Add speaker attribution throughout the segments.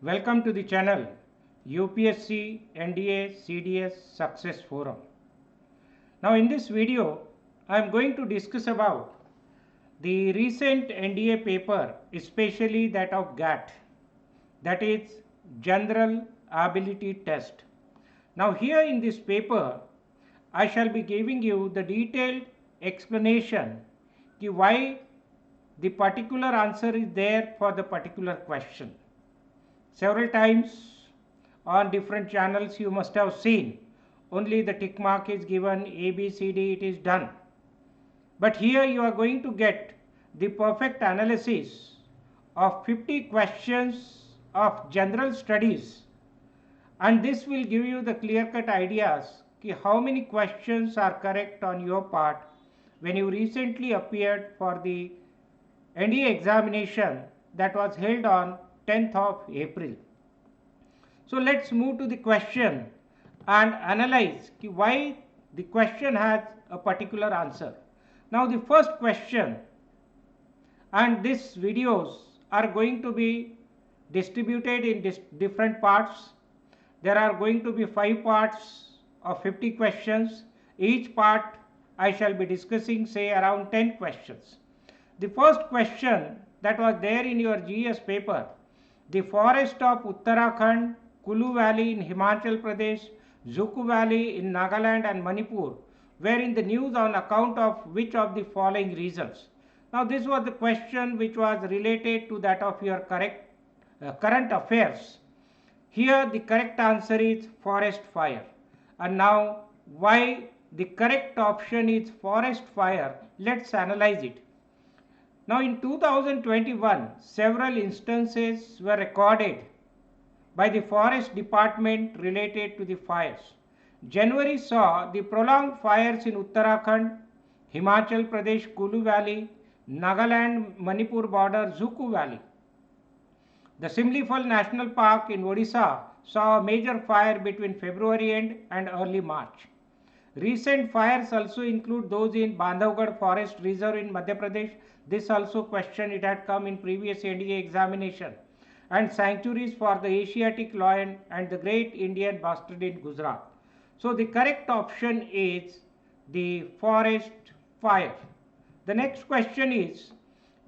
Speaker 1: Welcome to the channel UPSC NDA CDS Success Forum. Now in this video I am going to discuss about the recent NDA paper, especially that of GAT, that is General Ability Test. Now here in this paper I shall be giving you the detailed explanation why the particular answer is there for the particular question. Several times on different channels you must have seen only the tick mark is given, A, B, C, D, it is done. But here you are going to get the perfect analysis of 50 questions of general studies, and this will give you the clear-cut ideas how many questions are correct on your part when you recently appeared for the NDA examination that was held on 10th of April. So let's move to the question and analyze why the question has a particular answer. Now the first question, and these videos are going to be distributed in different parts. There are going to be 5 parts of 50 questions. Each part I shall be discussing say around 10 questions. The first question that was there in your GS paper, the forest of Uttarakhand, Kulu Valley in Himachal Pradesh, Zuku Valley in Nagaland and Manipur were in the news on account of which of the following reasons. Now this was the question which was related to that of your current affairs. Here the correct answer is forest fire. And now why the correct option is forest fire, let's analyze it. Now in 2021, several instances were recorded by the Forest Department related to the fires. January saw the prolonged fires in Uttarakhand, Himachal Pradesh, Kulu Valley, Nagaland, Manipur border, Zuku Valley. The Simlifal National Park in Odisha saw a major fire between February end and early March. Recent fires also include those in Bandhavgarh Forest Reserve in Madhya Pradesh. This also question, it had come in previous NDA examination. And sanctuaries for the Asiatic lion and the great Indian bustard in Gujarat. So the correct option is the forest fire. The next question is,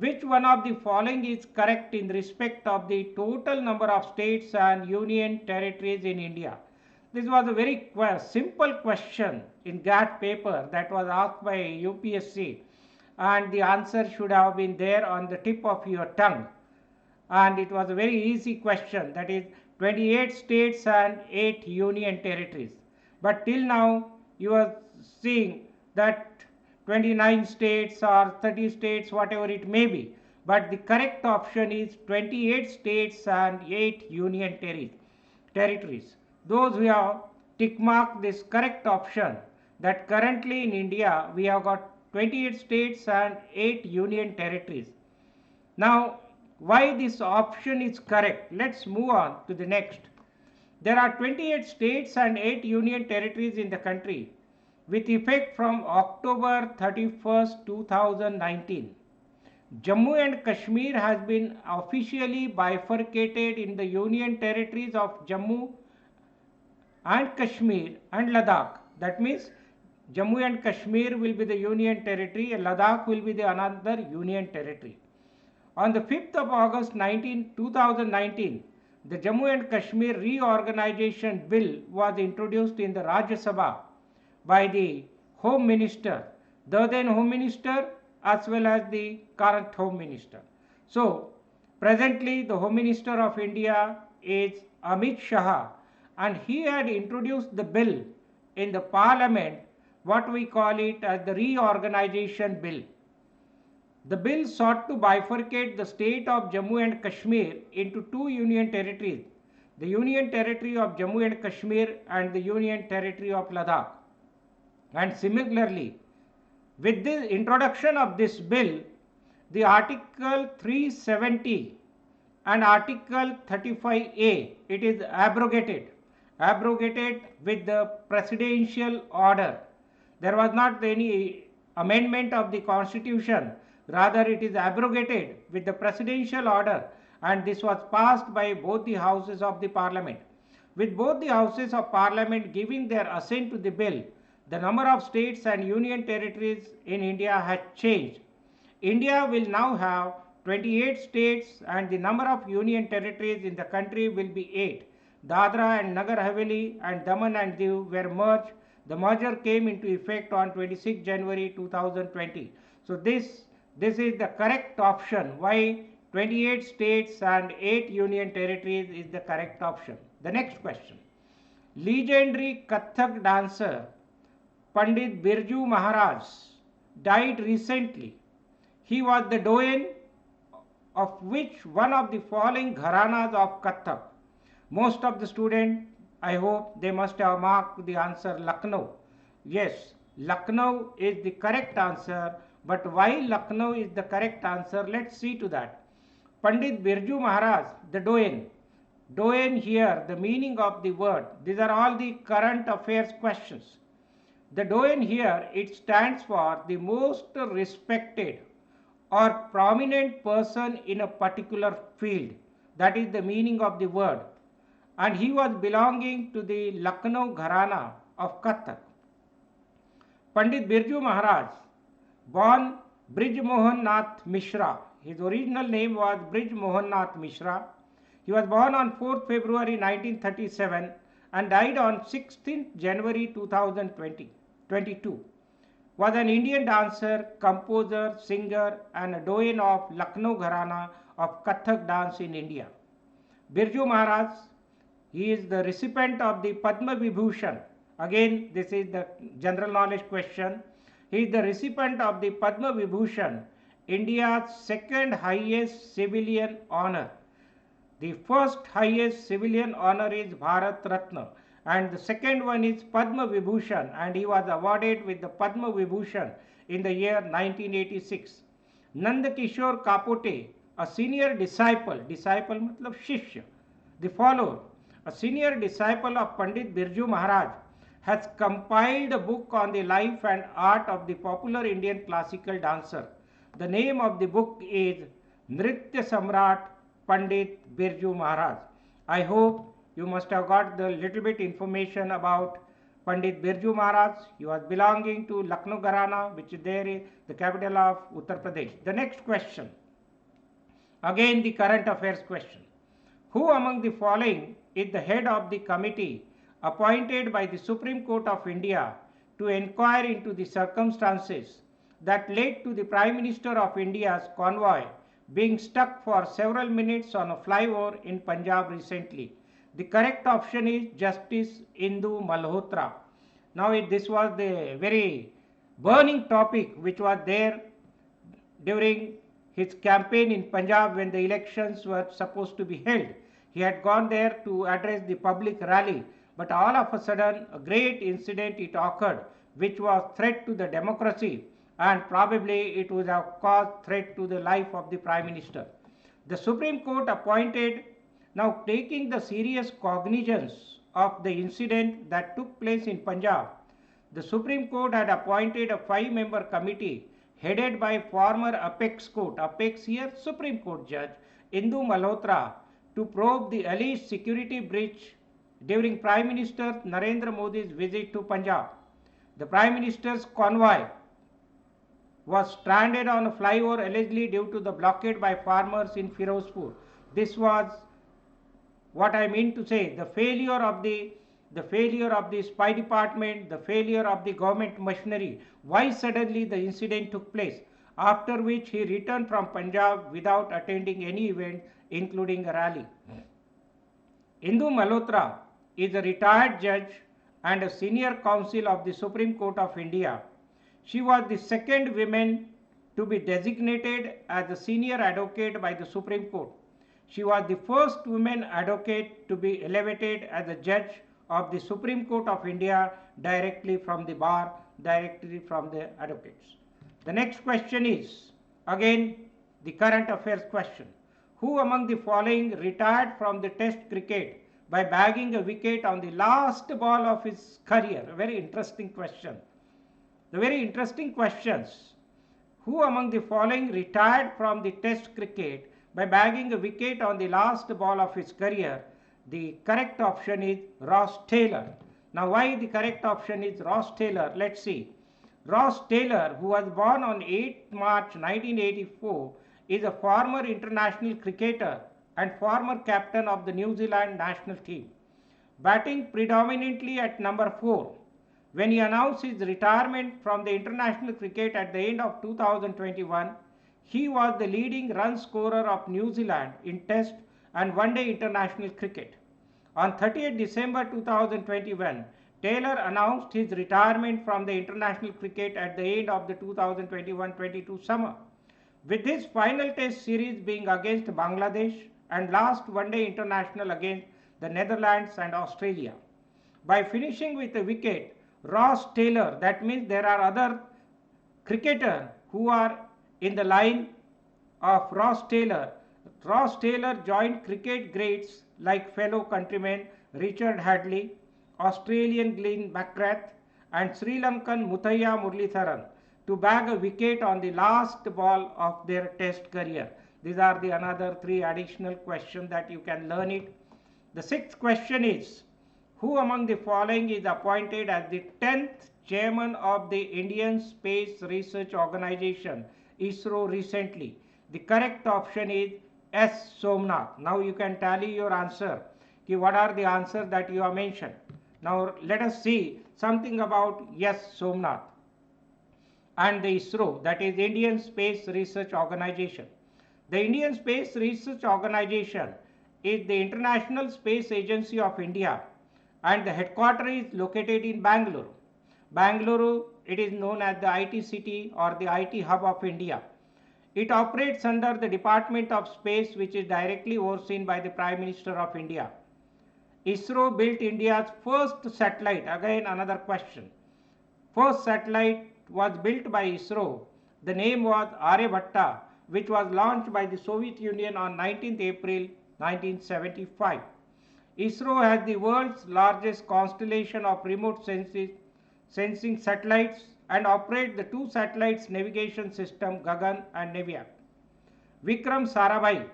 Speaker 1: which one of the following is correct in respect of the total number of states and union territories in India? This was a very simple question in GAT paper that was asked by UPSC, and the answer should have been there on the tip of your tongue. And it was a very easy question, that is 28 states and 8 union territories. But till now you are seeing that 29 states or 30 states, whatever it may be. But the correct option is 28 states and 8 union territories. Those who have tick marked this correct option, that currently in India we have got 28 states and 8 union territories. Now why this option is correct? Let's move on to the next. There are 28 states and 8 union territories in the country with effect from October 31st, 2019. Jammu and Kashmir has been officially bifurcated in the union territories of Jammu and Kashmir and Ladakh. That means Jammu and Kashmir will be the union territory and Ladakh will be the another union territory. On the 5th of August 2019, the Jammu and Kashmir Reorganization Bill was introduced in the Rajya Sabha by the Home Minister, the then Home Minister as well as the current Home Minister. So, presently the Home Minister of India is Amit Shah, and he had introduced the bill in the Parliament, what we call it as the Reorganization Bill. The bill sought to bifurcate the state of Jammu and Kashmir into 2 union territories, the Union Territory of Jammu and Kashmir and the Union Territory of Ladakh. And similarly, with the introduction of this bill, the Article 370 and Article 35A, it is abrogated with the presidential order. There was not any amendment of the constitution, rather it is abrogated with the presidential order, and this was passed by both the houses of the parliament. With both the houses of parliament giving their assent to the bill, the number of states and union territories in India has changed. India will now have 28 states and the number of union territories in the country will be 8. Dadra and Nagar Haveli and Daman and Diu were merged. The merger came into effect on 26 January 2020. So this is the correct option. Why 28 states and 8 union territories is the correct option. The next question. Legendary Kathak dancer Pandit Birju Maharaj died recently. He was the doyen of which one of the following gharanas of Kathak? Most of the students, I hope they must have marked the answer Lucknow. Yes, Lucknow is the correct answer, but why Lucknow is the correct answer? Let's see to that. Pandit Birju Maharaj, the doyen. Doyen here, the meaning of the word. These are all the current affairs questions. The doyen here, it stands for the most respected or prominent person in a particular field. That is the meaning of the word. And he was belonging to the Lucknow Gharana of Kathak. Pandit Birju Maharaj, born Brij Mohan Nath Mishra. His original name was Brij Mohan Nath Mishra. He was born on 4th February 1937 and died on 16th January 2022. Was an Indian dancer, composer, singer and a doyen of Lucknow Gharana of Kathak dance in India. Birju Maharaj, he is the recipient of the Padma Vibhushan. Again, this is the general knowledge question. He is the recipient of the Padma Vibhushan, India's second highest civilian honor. The first highest civilian honor is Bharat Ratna and the second one is Padma Vibhushan, and he was awarded with the Padma Vibhushan in the year 1986. Nand Kishore Kapote, a senior disciple matlab shishya, the follower, a senior disciple of Pandit Birju Maharaj, has compiled a book on the life and art of the popular Indian classical dancer. The name of the book is Nritya Samrat Pandit Birju Maharaj. I hope you must have got the little bit information about Pandit Birju Maharaj. He was belonging to Lucknow Gharana, which is there in the capital of Uttar Pradesh. The next question, again the current affairs question. Who among the following is the head of the committee appointed by the Supreme Court of India to inquire into the circumstances that led to the Prime Minister of India's convoy being stuck for several minutes on a flyover in Punjab recently? The correct option is Justice Indu Malhotra. Now this was the very burning topic which was there during his campaign in Punjab when the elections were supposed to be held. He had gone there to address the public rally, but all of a sudden a great incident it occurred which was threat to the democracy, and probably it would have caused threat to the life of the Prime Minister. The Supreme Court appointed, now taking the serious cognizance of the incident that took place in Punjab, the Supreme Court had appointed a 5-member committee headed by former Apex Court, Apex here Supreme Court Judge Indu Malhotra, to probe the alleged security breach during Prime Minister Narendra Modi's visit to Punjab. The Prime Minister's convoy was stranded on a flyover allegedly due to the blockade by farmers in Firozpur. This was what I mean to say, the failure of the spy department, the failure of the government machinery. Why suddenly the incident took place? After which he returned from Punjab without attending any event, including a rally. Indu Malhotra is a retired judge and a senior counsel of the Supreme Court of India. She was the second woman to be designated as a senior advocate by the Supreme Court. She was the first woman advocate to be elevated as a judge of the Supreme Court of India directly from the bar, directly from the advocates. The next question is, again, the current affairs question. Who among the following retired from the Test cricket by bagging a wicket on the last ball of his career? A very interesting question. The very interesting questions. Who among the following retired from the Test cricket by bagging a wicket on the last ball of his career? The correct option is Ross Taylor. Now, why the correct option is Ross Taylor? Let's see. Ross Taylor, who was born on 8 March 1984, is a former international cricketer and former captain of the New Zealand national team. Batting predominantly at number 4, when he announced his retirement from the international cricket at the end of 2021, he was the leading run scorer of New Zealand in Test and One-Day international cricket. On 30th December 2021, Taylor announced his retirement from the international cricket at the end of the 2021-22 summer, with his final Test series being against Bangladesh and last One-Day international against the Netherlands and Australia. By finishing with a wicket, Ross Taylor, that means there are other cricketers who are in the line of Ross Taylor. Ross Taylor joined cricket greats like fellow countrymen Richard Hadlee, Australian Glenn McGrath and Sri Lankan Muthaiya Muralitharan to bag a wicket on the last ball of their Test career. These are the another 3 additional questions that you can learn it. The 6th question is, who among the following is appointed as the 10th chairman of the Indian Space Research Organization, ISRO, recently? The correct option is S. Somnath. Now you can tally your answer. What are the answers that you have mentioned? Now let us see something about S. Somnath and the ISRO, that is Indian Space Research Organization. The Indian Space Research Organization is the International Space Agency of India, and the headquarters is located in Bangalore. Bangalore, it is known as the IT city or the IT hub of India. It operates under the Department of Space, which is directly overseen by the Prime Minister of India. ISRO built India's first satellite. Again another question. First satellite was built by ISRO. The name was Aryabhatta, which was launched by the Soviet Union on 19th April 1975. ISRO has the world's largest constellation of remote sensing satellites and operates the 2 satellites navigation system Gagan and Navya. Vikram Sarabhai,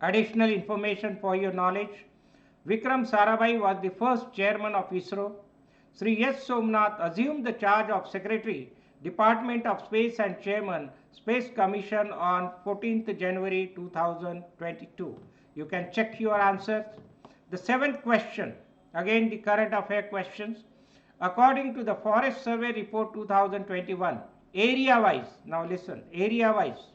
Speaker 1: additional information for your knowledge. Vikram Sarabhai was the first chairman of ISRO. Sri S. Somnath assumed the charge of Secretary, Department of Space and Chairman, Space Commission on 14th January 2022. You can check your answers. The 7th question, again the current affair questions. According to the Forest Survey Report 2021, area-wise, now listen, area-wise,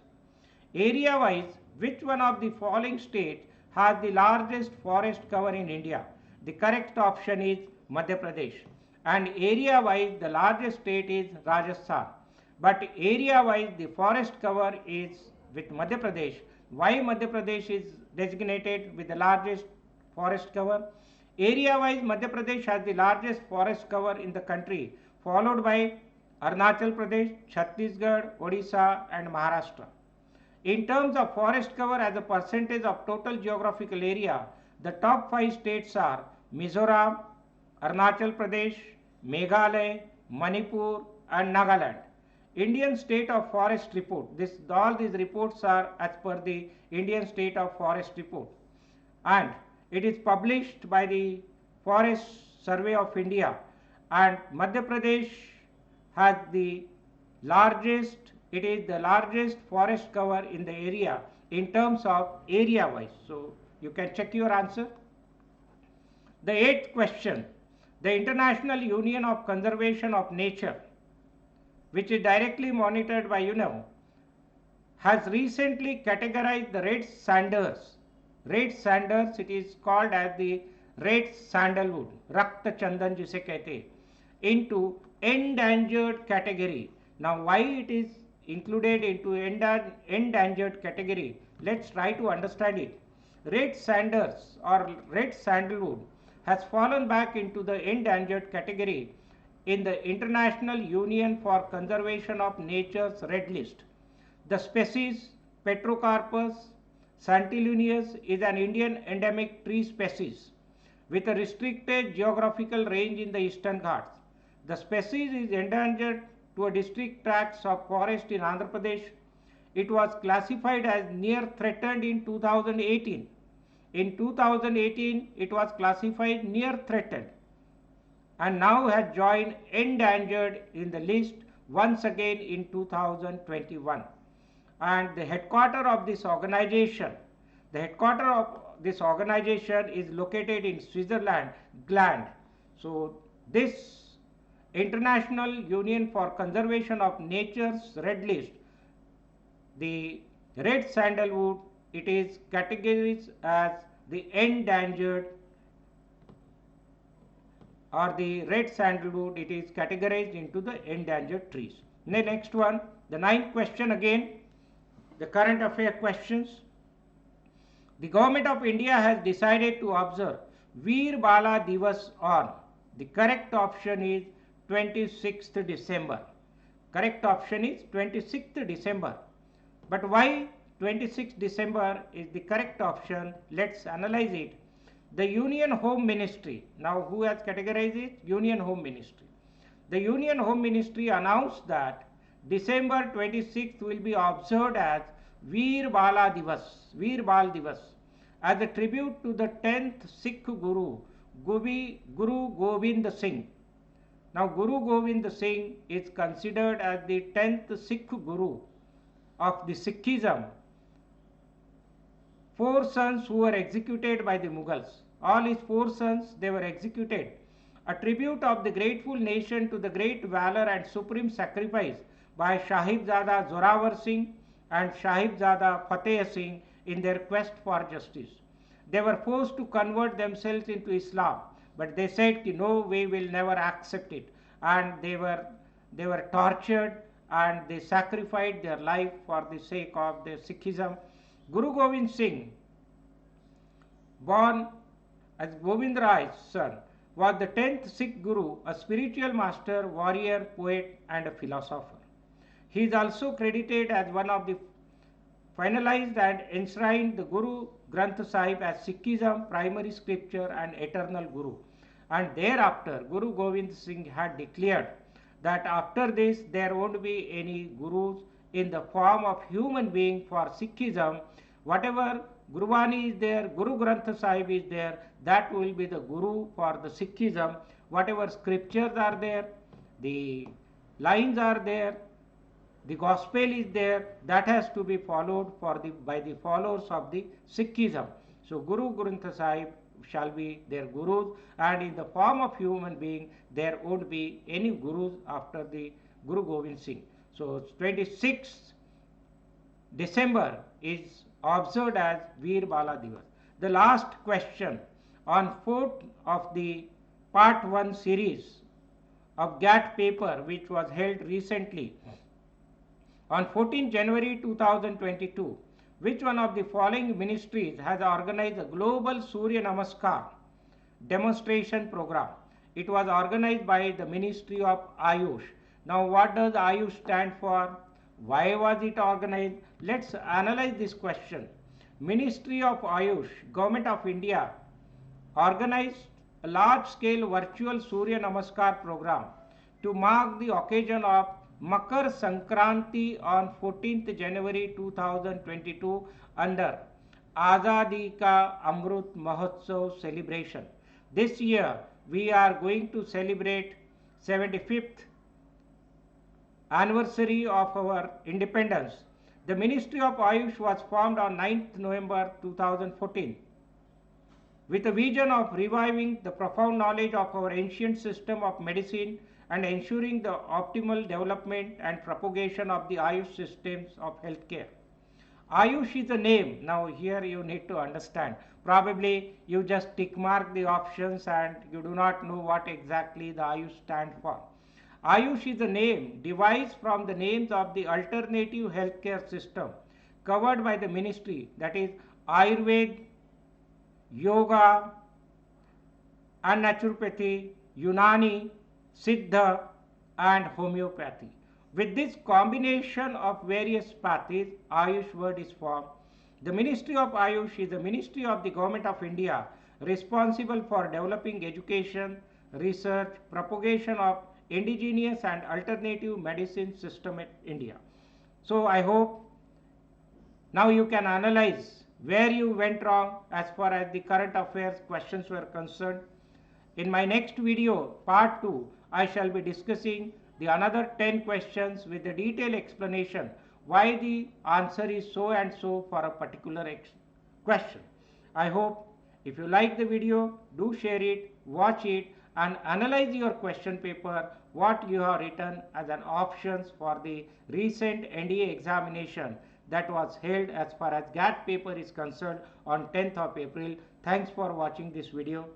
Speaker 1: which one of the following states has the largest forest cover in India? The correct option is Madhya Pradesh. And area-wise, the largest state is Rajasthan. But area-wise, the forest cover is with Madhya Pradesh. Why Madhya Pradesh is designated with the largest forest cover? Area-wise, Madhya Pradesh has the largest forest cover in the country, followed by Arunachal Pradesh, Chhattisgarh, Odisha and Maharashtra. In terms of forest cover as a percentage of total geographical area, the top 5 states are Mizoram, Arunachal Pradesh, Meghalaya, Manipur and Nagaland. Indian State of Forest Report. All these reports are as per the Indian State of Forest Report. And it is published by the Forest Survey of India. And Madhya Pradesh has the largest, it is the largest forest cover in the area in terms of area wise. So you can check your answer. The 8th question. The International Union of Conservation of Nature, which is directly monitored by UNO, has recently categorized the red sanders. Red sanders, it is called as the red sandalwood, Rakta Chandan jise kehte, into endangered category. Now why it is included into endangered category? Let's try to understand it. Red sanders or red sandalwood has fallen back into the endangered category in the International Union for Conservation of Nature's Red List. The species Petrocarpus santiluneus is an Indian endemic tree species with a restricted geographical range in the Eastern Ghats. The species is endangered to a district tracts of forest in Andhra Pradesh, it was classified as near threatened in 2018. In 2018, it was classified near threatened and now has joined endangered in the list once again in 2021. And the headquarters of this organization, is located in Switzerland, Gland. So this International Union for Conservation of Nature's Red List, the red sandalwood, it is categorized as the endangered, or the red sandalwood, it is categorized into the endangered trees. The next one, the ninth question again, the current affair questions. The government of India has decided to observe Veer Bala Divas on. The correct option is 26th December. Correct option is 26th December. But why 26th December is the correct option? Let's analyze it. The Union Home Ministry, now who has categorized it? Union Home Ministry. The Union Home Ministry announced that December 26th will be observed as Veer Bala Divas, as a tribute to the 10th Sikh Guru, Guru Gobind Singh. Now Guru Gobind Singh is considered as the 10th Sikh Guru of the Sikhism. 4 sons who were executed by the Mughals. All his 4 sons, they were executed. A tribute of the grateful nation to the great valor and supreme sacrifice by Sahibzada Zorawar Singh and Sahibzada Fateh Singh in their quest for justice. They were forced to convert themselves into Islam, but they said, no, we will never accept it. And they were tortured and they sacrificed their life for the sake of their Sikhism. Guru Gobind Singh, born as Gobind Rai's son, was the 10th Sikh Guru, a spiritual master, warrior, poet and a philosopher. He is also credited as one of the finalized and enshrined the Guru Granth Sahib as Sikhism, primary scripture and eternal Guru. And thereafter, Guru Gobind Singh had declared that after this there won't be any Gurus in the form of human being for Sikhism. Whatever Gurubani is there, Guru Granth Sahib is there, that will be the Guru for the Sikhism. Whatever scriptures are there, the lines are there, the gospel is there, that has to be followed by the followers of the Sikhism. So Guru Granth Sahib shall be their Gurus, and in the form of human being there won't be any Gurus after the Guru Gobind Singh. So 26th December is observed as Veer Bala Divas. The last question on 4th of the part 1 series of GATT paper, which was held recently on 14 January 2022. Which one of the following ministries has organized a global Surya Namaskar demonstration program? It was organized by the Ministry of AYUSH. Now what does AYUSH stand for? Why was it organized? Let's analyze this question. Ministry of AYUSH, Government of India, organized a large-scale virtual Surya Namaskar program to mark the occasion of Makar Sankranti on 14th January 2022 under Azadi Ka Amrut Mahotsav celebration. This year we are going to celebrate 75th anniversary of our independence. The Ministry of AYUSH was formed on 9th November 2014 with a vision of reviving the profound knowledge of our ancient system of medicine and ensuring the optimal development and propagation of the AYUSH systems of healthcare. AYUSH is a name. Now here you need to understand. Probably you just tick mark the options and you do not know what exactly the AYUSH stand for. AYUSH is a name devised from the names of the alternative healthcare system covered by the ministry, that is Ayurveda, Yoga and Naturopathy, Unani, Siddha and Homeopathy. With this combination of various paths, AYUSH word is formed. The Ministry of AYUSH is the Ministry of the Government of India responsible for developing education, research, propagation of indigenous and alternative medicine system in India. So I hope Now you can analyze where you went wrong as far as the current affairs questions were concerned. In my next video, part 2, I shall be discussing the another 10 questions with a detailed explanation why the answer is so and so for a particular question. I hope if you like the video, do share it, watch it and analyze your question paper, what you have written as an options for the recent NDA examination that was held as far as GAT paper is concerned on 10th of April. Thanks for watching this video.